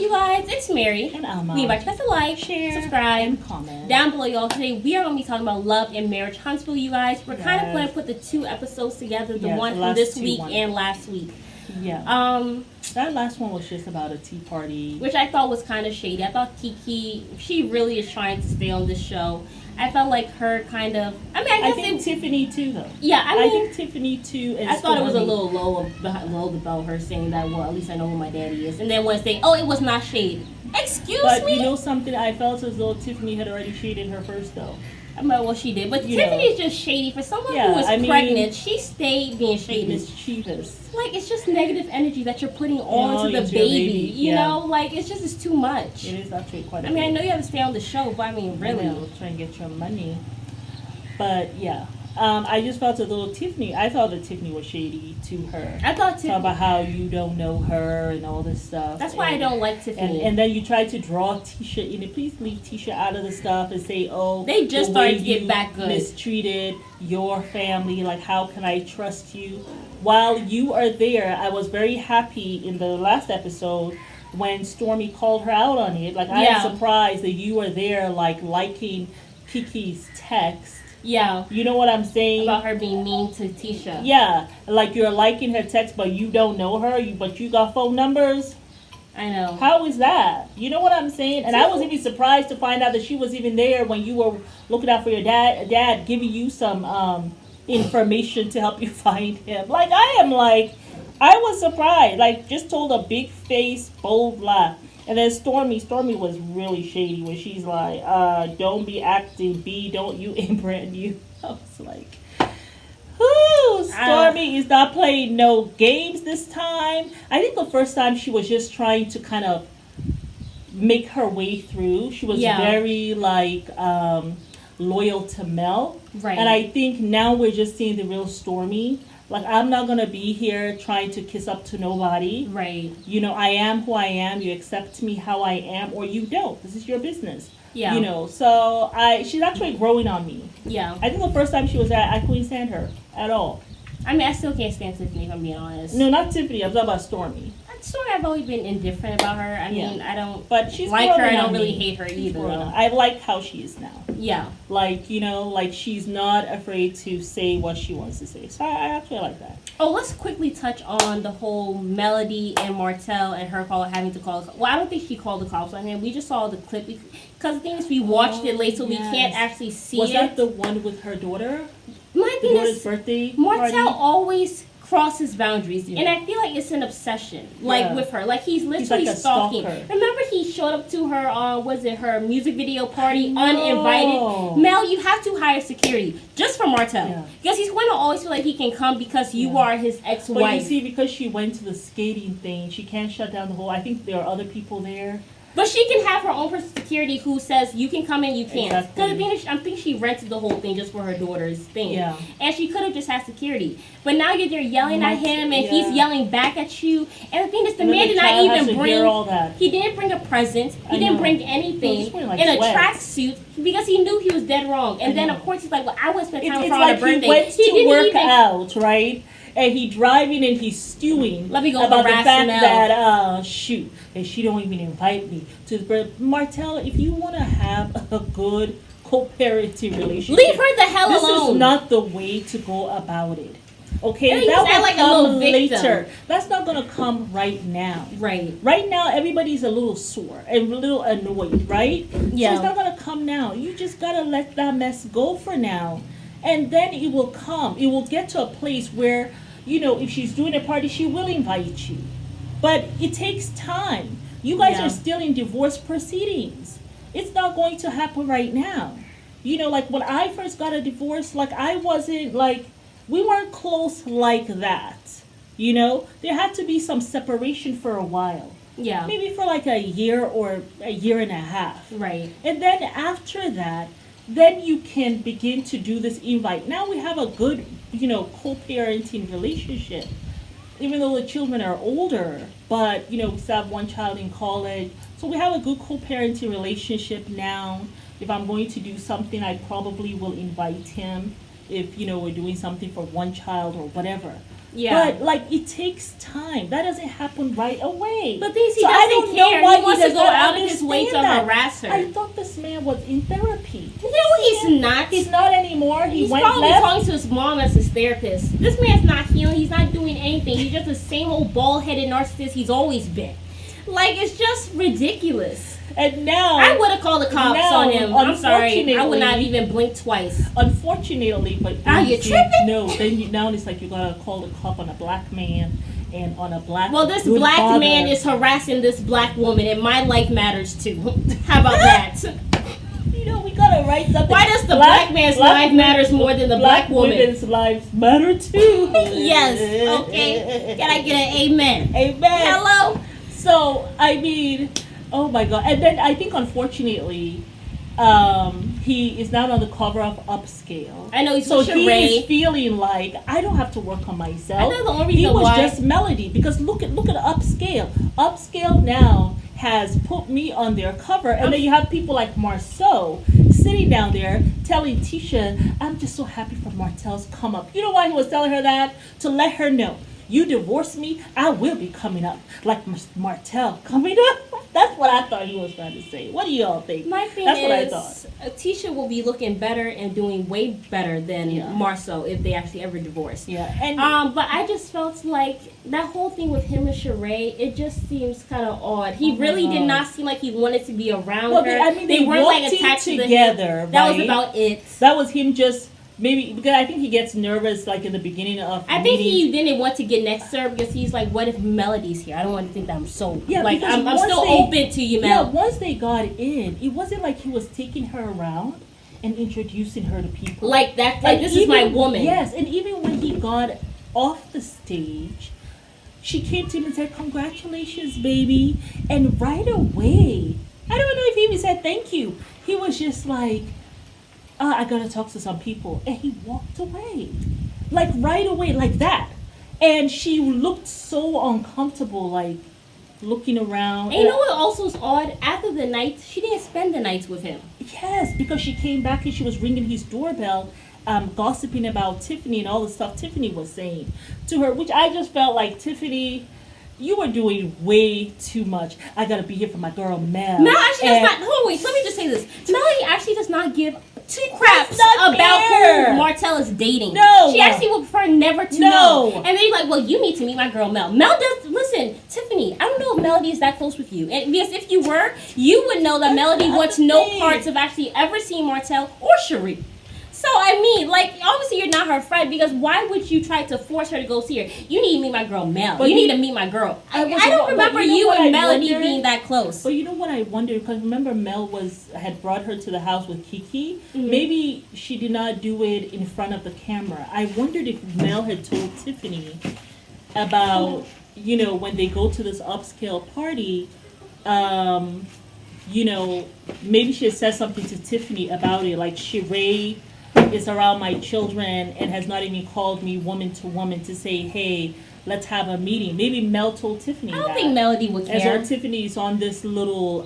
you guys? It's Mary. And Alma. We invite you guys to like, share, subscribe, and comment. Down below, y'all. Today we are going to be talking about love and marriage Huntsville, you guys. We're kind of going to put the two episodes together, the one from this week and last week. Yeah. That last one was just about a tea party, which I thought was kind of shady. I thought Kiki, she really is trying to stay on this show. I felt like her kind of. I think Tiffany too, though. Yeah, I think Tiffany too. I thought it was a little low about her saying that. Well, at least I know who my daddy is, and then when say, "Oh, it was not shade." Excuse me. But you know something? I felt as though Tiffany had already shaded her first, though. Well, she did, but Tiffany is just shady for someone who is pregnant. She stayed being shady. Mischievous. Like, it's just negative energy that you're putting on to the baby. You know, like it's too much. It is actually quite. I know you have to stay on the show, but really, try and get your money. But yeah. I just felt a little Tiffany. I thought that Tiffany was shady to her. I thought Tiffany. Talk about how you don't know her and all this stuff. That's why I don't like Tiffany. And then you tried to draw Tisha in it. Please leave Tisha out of the stuff and say, oh, they just started to get back good. Mistreated your family. Like, how can I trust you? While you are there, I was very happy in the last episode when Stormy called her out on it. Like, I am surprised that you were there, like, liking Kiki's text. Yeah. You know what I'm saying? About her being mean to Tisha. Yeah. Like, you're liking her text, but you don't know her, but you got phone numbers. I know. How is that? You know what I'm saying? And I was even surprised to find out that she was even there when you were looking out for your dad giving you some information to help you find him. Like, I was surprised. Like, just told a big face, bold lie. And then Stormy was really shady when she's like, don't be acting B, don't you inbrand you. I was like, whoo, Stormy is not playing no games this time. I think the first time she was just trying to kind of make her way through. She was very loyal to Mel. Right. And I think now we're just seeing the real Stormy. Like, I'm not going to be here trying to kiss up to nobody. Right. You know, I am who I am. You accept me how I am, or you don't. This is your business. Yeah. You know, so she's actually growing on me. Yeah. I think the first time she was there, I couldn't stand her at all. I still can't stand Tiffany, if I'm being honest. No, not Tiffany. I'm talking about Stormy. Stormy, I've always been indifferent about her. I mean, I don't but she's like her. I don't really hate her either, though. I like how she is now. Yeah. Like, you know, like she's not afraid to say what she wants to say. So I actually like that. Oh, let's quickly touch on the whole Melody and Martell and her having to call. Well, I don't think she called the cops on him. We just saw the clip. Because the thing is, we watched it late, so we can't actually see it. Was that the one with her daughter? My thing is, birthday Martell always crosses boundaries, and I feel like it's an obsession, with her. Like, he's literally like stalking. Remember, he showed up to her her music video party uninvited. Mel, you have to hire security just for Martell, because he's going to always feel like he can come because you are his ex-wife. But you see, because she went to the skating thing, she can't shut down the whole. I think there are other people there. But she can have her own person security who says you can come in, you can't. Because Exactly. I think she rented the whole thing just for her daughter's thing. Yeah. And she could have just had security. But now you're there yelling at him, and he's yelling back at you. And the thing is, the man did not even bring. All that. He didn't bring a present. He didn't bring anything in a tracksuit because he knew he was dead wrong. And then of course he's like, "Well, I wouldn't spend time for her birthday." He went to work out, right? And he driving and he's stewing about the fact that shoot, and she don't even invite me to the birthday. Martell, if you want to have a good co-parenting relationship, leave her the hell alone. This is not the way to go about it. Okay, that will come later. That's not gonna come right now. Right. Right now, everybody's a little sore and a little annoyed, right? Yeah. So it's not gonna come now. You just gotta let that mess go for now. And then it will come. It will get to a place where, you know, if she's doing a party, she will invite you. But it takes time. You guys are still in divorce proceedings. It's not going to happen right now. You know, like when I first got a divorce, like I wasn't we weren't close like that. You know, there had to be some separation for a while. Yeah. Maybe for like a year or a year and a half. Right. And then after that, then you can begin to do this invite. Now we have a good, you know, co-parenting relationship. Even though the children are older, but, you know, we still have one child in college. So we have a good co-parenting relationship now. If I'm going to do something, I probably will invite him. If, you know, we're doing something for one child or whatever. Yeah. But, like, it takes time. That doesn't happen right away. But these, so I don't know why he wants to go out of his way to harass her. I thought this man was in therapy. No, he's not. He's not anymore. He's probably talking to his mom as his therapist. This man's not healing. He's not doing anything. He's just the same old bald-headed narcissist he's always been. Like, it's just ridiculous. And now I would have called the cops on him. I'm sorry. I would not even blink twice. Unfortunately, but you're tripping? No, now it's like you gotta call the cop on a black man and on a black. Well, this black father. man is harassing this black woman, and my life matters too. How about that? You know, we gotta write something. Why does the black man's life matters more than the black woman? Women's lives matter too. Yes. Okay. Can I get an amen? Amen. Hello. So I mean, oh my God! And then I think unfortunately, he is now on the cover of Upscale. I know he's so he he is feeling like I don't have to work on myself. I know the only reason he was why. just Melody because look at Upscale. Upscale now has put me on their cover, and then you have people like Marceau sitting down there telling Tisha, "I'm just so happy for Martell's come up." You know why he was telling her that? To let her know. You divorce me, I will be coming up like Martell coming up. That's what I thought he was trying to say. What do you all think? My thing That's is, what I thought. Tisha will be looking better and doing way better than Marceau if they actually ever divorce. Yeah, and but I just felt like that whole thing with him and Sheree, it just seems kind of odd. He really did not seem like he wanted to be around her. I mean, they weren't like attached together. That was about it. That was him just. Maybe because I think he gets nervous like in the beginning of. I think he didn't want to get next to her because he's like, "What if Melody's here? I don't want to think that I'm so like I'm still open to you, Mel." Yeah, once they got in, it wasn't like he was taking her around and introducing her to people like that. Like this is my woman. Yes, and even when he got off the stage, she came to him and said, "Congratulations, baby," and right away, I don't know if he even said thank you. He was just like. I gotta talk to some people. And he walked away. Like right away, like that. And she looked so uncomfortable, like looking around. And you know what also is odd? After the night, she didn't spend the nights with him. Yes, because she came back and she was ringing his doorbell, gossiping about Tiffany and all the stuff Tiffany was saying to her, which I just felt like, Tiffany, you were doing way too much. I gotta be here for my girl Mel. Mel actually does not. Hold on, wait. Let me just say this. Melody actually does not give two craps about who Martell is dating. No, she actually would prefer never to know. And then you're like, well, you need to meet my girl Mel. Mel does. Listen, Tiffany. I don't know if Melody is that close with you. And because if you were, you would know that Melody wants no parts of actually ever seeing Martell or Cherie. So, I mean, like, obviously you're not her friend because why would you try to force her to go see her? You need to meet my girl, Mel. But you need to meet my girl. I don't remember you and Melody being that close. But you know what I wondered? Because remember Mel had brought her to the house with Kiki. Mm-hmm. Maybe she did not do it in front of the camera. I wondered if Mel had told Tiffany about, you know, when they go to this upscale party, you know, maybe she had said something to Tiffany about it, like Sheree is around my children and has not even called me woman to woman to say, hey, let's have a meeting. Maybe Mel told Tiffany that. I don't think Melody would care. And so Tiffany's on this little,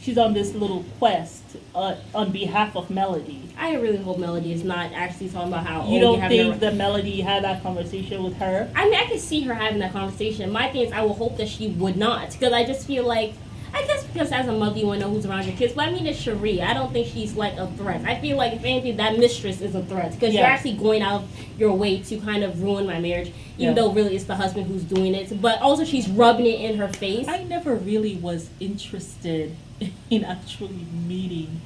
she's on this little quest on behalf of Melody. I really hope Melody is not actually talking about how you don't think that Melody had that conversation with her? I mean, I can see her having that conversation. My thing is, I will hope that she would not, because I just feel like, I guess because as a mother you want to know who's around your kids, but I mean it's Cherie. I don't think she's like a threat. I feel like if anything, that mistress is a threat because you're actually going out of your way to kind of ruin my marriage, even though really it's the husband who's doing it. But also she's rubbing it in her face. I never really was interested in actually meeting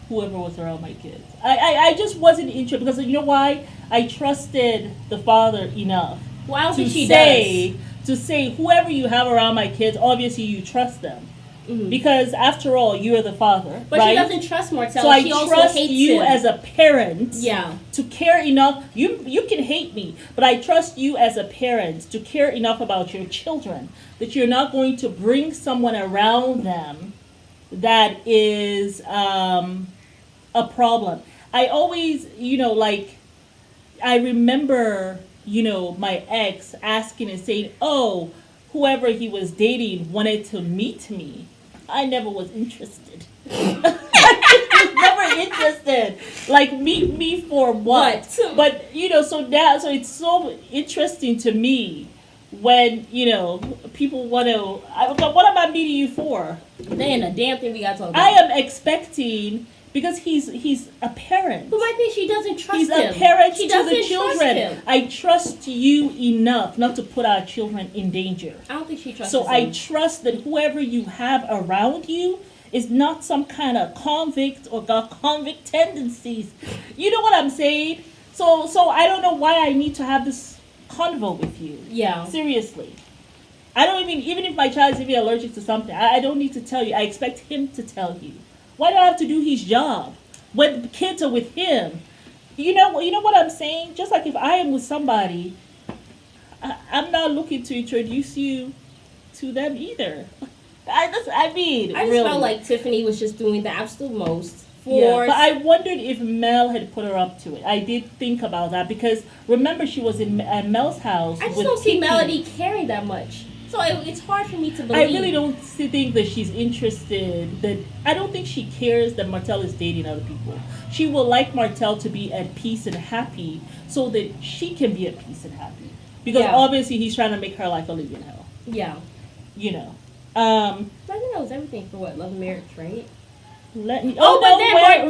whoever was around my kids. I just wasn't interested because you know why? I trusted the father enough to say whoever you have around my kids, obviously you trust them. Mm-hmm. Because after all, you are the father. But she doesn't trust Martell. So she I also trust hates you him. as a parent to care enough. You can hate me, but I trust you as a parent to care enough about your children that you're not going to bring someone around them that is a problem. I always, I remember, my ex asking and saying, oh, whoever he was dating wanted to meet me. I never was interested. I was never interested. Like, meet me for what? But, so it's so interesting to me when, people want to, what am I meeting you for? There ain't a damn thing we got to talk about. I am expecting, because he's a parent. But my thing, she doesn't trust He's him. a parent She to doesn't the children. trust him. I trust you enough not to put our children in danger. I don't think she trusts So him. I trust that whoever you have around you is not some kind of convict or got convict tendencies. You know what I'm saying? So I don't know why I need to have this convo with you. Yeah. Seriously. I don't even if my child is even allergic to something, I don't need to tell you. I expect him to tell you. Why do I have to do his job when the kids are with him? You know what I'm saying? Just like if I am with somebody, I'm not looking to introduce you to them either. I just really felt like Tiffany was just doing the absolute most for. Yeah, but I wondered if Mel had put her up to it. I did think about that because remember she was at Mel's house. I just with don't see Kiki. Melody caring that much, so it's hard for me to believe. I really don't think that she's interested. I don't think she cares that Martell is dating other people. She will like Martell to be at peace and happy, so that she can be at peace and happy. Because obviously he's trying to make her life a living hell. Yeah. I think that was everything for what, Love and Marriage, right? But then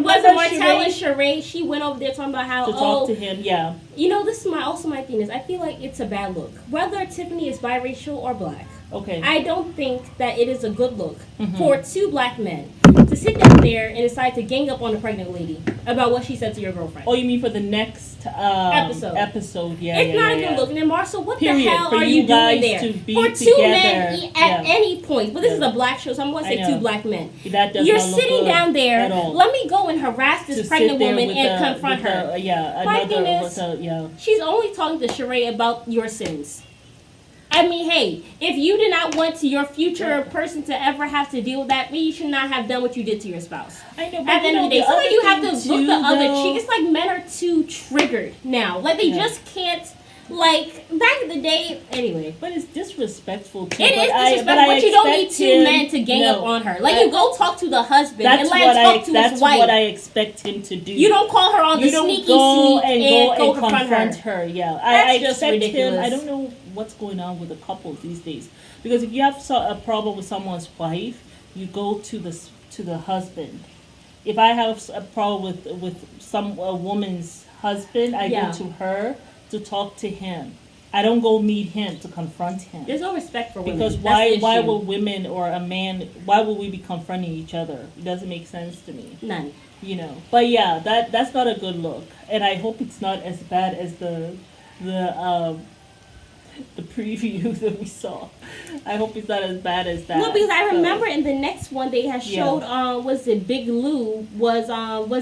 wasn't Martell and Sheree? She went over there talking about how to talk to him. Yeah. This is my thing is I feel like it's a bad look. Whether Tiffany is biracial or black, okay, I don't think that it is a good look for two black men to sit down there and decide to gang up on a pregnant lady about what she said to your girlfriend. Oh, you mean for the next episode? Yeah, it's not a good look. And then Marcel, what Period. the hell for are you doing there? For two together. men at any point, but this is a black show, so I'm going to say two black men. You're sitting down there. Let me go and harass this pregnant woman and confront her. My thing is, she's only talking to Sheree about your sins. I mean, hey, if you did not want your future person to ever have to deal with that, maybe you should not have done what you did to your spouse. I know, but at the end of the day, so you have to look the other cheek. It's like men are too triggered now. Like they just can't. Like back in the day, anyway. But it's disrespectful too. It is disrespectful, but you don't need two men to gang up on her. Like you go talk to the husband and let him talk to his wife. That's what I expect him to do. You don't call her on the sneaky sneak and go confront her. Yeah, I expect ridiculous. him. I don't know what's going on with the couples these days, because if you have a problem with someone's wife, you go to the husband. If I have a problem with a woman's husband, I go to her to talk to him. I don't go meet him to confront him. There's no respect for women. Because why will women or a man, why will we be confronting each other? It doesn't make sense to me. None. But yeah, that's not a good look. And I hope it's not as bad as the preview that we saw. I hope it's not as bad as that. No, because I remember in the next one they had showed was it Big Lou was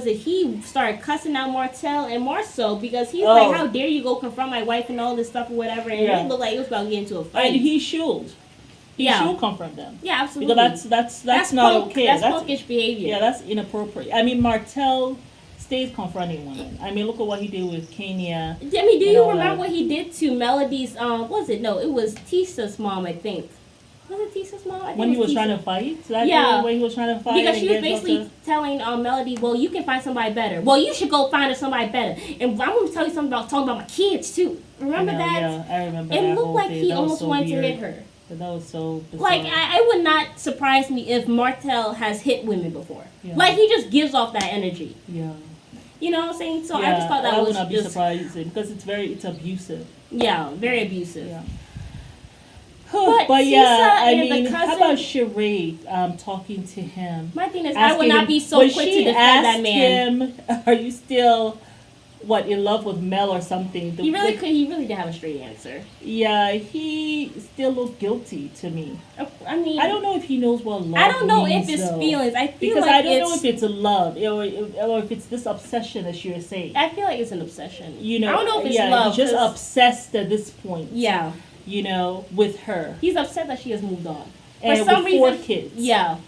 it he started cussing out Martell and Marceau because he's like, how dare you go confront my wife and all this stuff or whatever, and it looked like it was about to get into a fight. And he should confront them. Yeah, absolutely. Because that's not okay. That's punkish behavior. Yeah, that's inappropriate. I mean, Martell stays confronting women. I mean, look at what he did with Kenya. I mean, do you remember what he did to Melody's? Was it? No, it was Tissa's mom, I think. Was it Tissa's mom? I think when he was trying to fight? When he was trying to fight? Because she was basically telling Melody, well, you can find somebody better. Well, you should go find somebody better. And I'm going to tell you something about talking about my kids, too. Remember that? Yeah, I remember it that. It looked like he almost wanted to hit her. But that was so bizarre. Like, I would not surprise me if Martell has hit women before. Yeah. Like, he just gives off that energy. Yeah. You know what I'm saying? So I just thought that was would not be surprising because it's abusive. Yeah, very abusive. Yeah. But yeah, I mean, how about Sheree talking to him? My thing is, I would not be so quick to defend that man. Him, are you still in love with Mel or something? He really didn't have a straight answer. Yeah, he still looked guilty to me. I mean, I don't know if he knows what love means. I don't know if it's feelings. I feel because like I don't know if it's a love or if it's this obsession that you're saying. I feel like it's an obsession. I don't know if it's love. He's just obsessed at this point. Yeah. With her. He's upset that she has moved on. And for some reason, 4 kids. Yeah.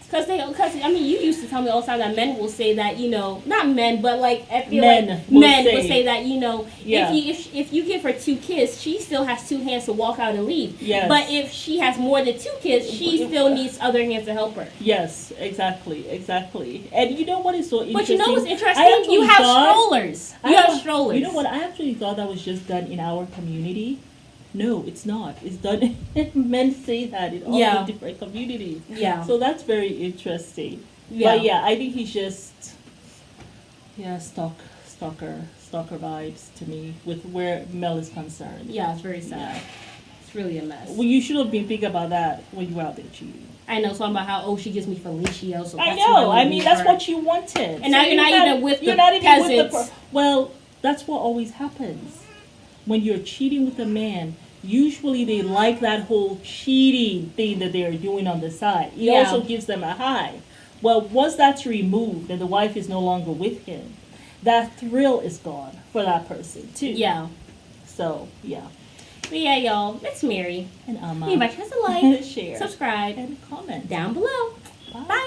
Because I mean, you used to tell me all the time that men will say that, not men, but like, I feel men will say that, if you give her 2 kids, she still has 2 hands to walk out and leave. Yes. But if she has more than 2 kids, she still needs other hands to help her. Yes, exactly. And you know what is so interesting? But you know what's interesting? You have strollers. You have strollers. You know what? I actually thought that was just done in our community. No, it's not. It's done. Men say that in all the different communities. Yeah. So that's very interesting. Yeah. But yeah, I think he's just stalker vibes to me with where Mel is concerned. Yeah, it's very sad. Yeah. It's really a mess. Well, you should have been thinking about that when you were out there cheating. I know, so I'm about how she gives me Felicio. So I that's know. why I mean, that's what you wanted. And now you're not even with the peasants. Well, that's what always happens when you're cheating with a man. Usually, they like that whole cheating thing that they're doing on the side. It also gives them a high. Well, once that's removed and the wife is no longer with him, that thrill is gone for that person too. Yeah. So yeah. But yeah, y'all, it's Mary. And Anybody has a like, share, subscribe, and comment down below. Bye. Bye.